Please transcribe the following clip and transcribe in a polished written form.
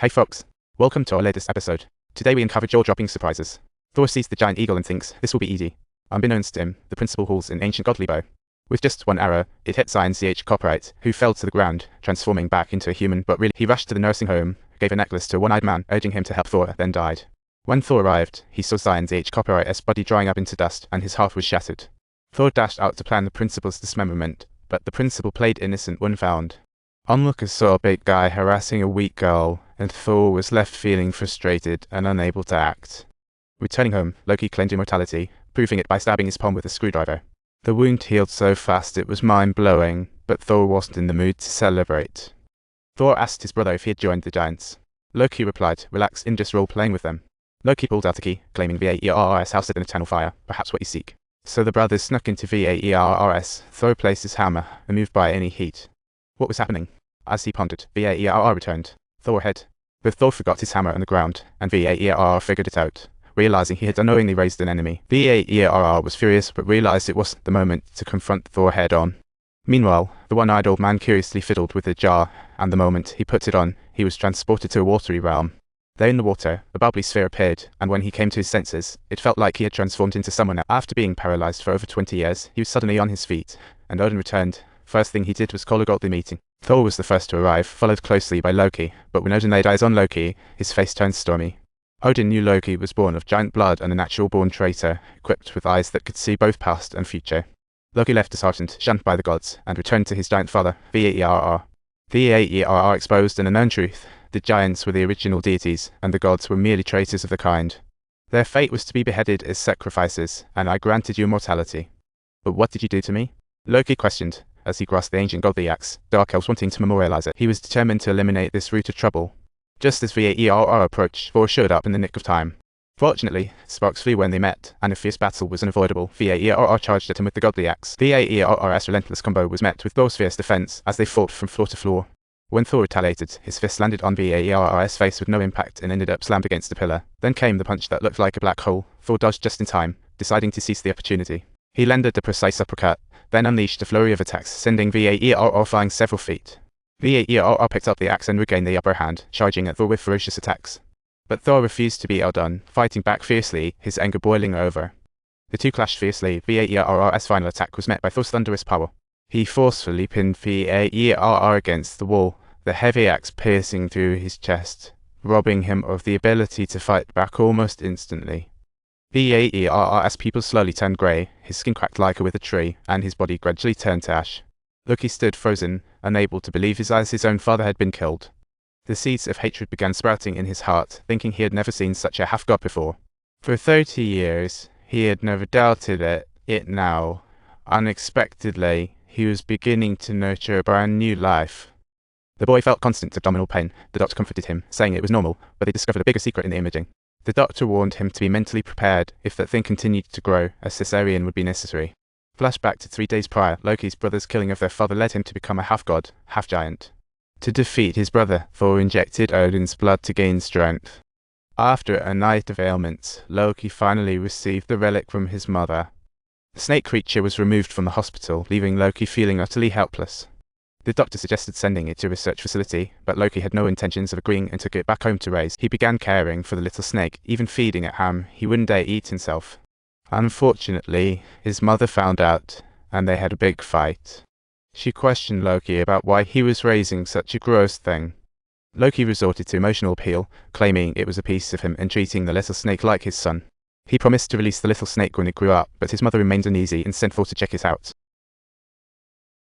Hey folks, welcome to our latest episode. Today we uncover jaw-dropping surprises. Thor sees the giant eagle and thinks, this will be easy. Unbeknownst to him, the principal hauls an ancient godly bow. With just one arrow, it hit Zion CH Copperite, who fell to the ground, transforming back into a human, but really he rushed to the nursing home, gave a necklace to a one-eyed man, urging him to help Thor, then died. When Thor arrived, he saw Zion CH Copperite's body drying up into dust, and his heart was shattered. Thor dashed out to plan the principal's dismemberment, but the principal played innocent when found. Onlookers saw a big guy harassing a weak girl, and Thor was left feeling frustrated and unable to act. Returning home, Loki claimed immortality, proving it by stabbing his palm with a screwdriver. The wound healed so fast it was mind-blowing, but Thor wasn't in the mood to celebrate. Thor asked his brother if he had joined the giants. Loki replied, relax, in just role-playing with them. Loki pulled out a key, claiming Vaer's house had an eternal fire, perhaps what you seek. So the brothers snuck into Vaer's. Thor placed his hammer, unmoved by any heat. What was happening? As he pondered, Vaer returned. Thor ahead. But Thor forgot his hammer on the ground, and Vaer figured it out, realizing he had unknowingly raised an enemy. Vaer was furious, but realized it wasn't the moment to confront Thor head-on. Meanwhile, the one-eyed old man curiously fiddled with the jar, and the moment he put it on, he was transported to a watery realm. There in the water, a bubbly sphere appeared, and when he came to his senses, it felt like he had transformed into someone else. After being paralyzed for over 20 years, he was suddenly on his feet, and Odin returned. First thing he did was call a godly meeting. Thor was the first to arrive, followed closely by Loki, but when Odin laid eyes on Loki, his face turned stormy. Odin knew Loki was born of giant blood and a natural-born traitor, equipped with eyes that could see both past and future. Loki left disheartened, shunned by the gods, and returned to his giant father, Vaer. Vaer exposed an unknown truth. The giants were the original deities, and the gods were merely traitors of the kind. Their fate was to be beheaded as sacrifices, and I granted you immortality. But what did you do to me? Loki questioned, as he grasped the ancient godly axe, Dark Elves wanting to memorialize it. He was determined to eliminate this root of trouble. Just as Vaer approached, Thor showed up in the nick of time. Fortunately, sparks flew when they met, and a fierce battle was unavoidable. Vaer charged at him with the godly axe. Vaer's relentless combo was met with Thor's fierce defense, as they fought from floor to floor. When Thor retaliated, his fist landed on Vaer's face with no impact and ended up slammed against a pillar. Then came the punch that looked like a black hole. Thor dodged just in time, deciding to seize the opportunity. He landed a precise uppercut, then unleashed a flurry of attacks, sending Vaer flying several feet. Vaer picked up the axe and regained the upper hand, charging at Thor with ferocious attacks. But Thor refused to be outdone, fighting back fiercely, his anger boiling over. The two clashed fiercely. Vaer's final attack was met by Thor's thunderous power. He forcefully pinned Vaer against the wall, the heavy axe piercing through his chest, robbing him of the ability to fight back almost instantly. Vaer's pupils slowly turned grey, his skin cracked like a withered tree, and his body gradually turned to ash. Loki stood frozen, unable to believe his eyes his own father had been killed. The seeds of hatred began sprouting in his heart, thinking he had never seen such a half-god before. For 30 years, he had never doubted it now. Unexpectedly, he was beginning to nurture a brand new life. The boy felt constant abdominal pain. The doctor comforted him, saying it was normal, but they discovered a bigger secret in the imaging. The doctor warned him to be mentally prepared. If that thing continued to grow, a cesarean would be necessary. Flashback to 3 days prior, Loki's brother's killing of their father led him to become a half-god, half-giant. To defeat his brother, Thor injected Odin's blood to gain strength. After a night of ailments, Loki finally received the relic from his mother. The snake creature was removed from the hospital, leaving Loki feeling utterly helpless. The doctor suggested sending it to a research facility, but Loki had no intentions of agreeing and took it back home to raise. He began caring for the little snake, even feeding it ham. He wouldn't dare eat himself. Unfortunately, his mother found out, and they had a big fight. She questioned Loki about why he was raising such a gross thing. Loki resorted to emotional appeal, claiming it was a piece of him and treating the little snake like his son. He promised to release the little snake when it grew up, but his mother remained uneasy and sent Thor to check it out.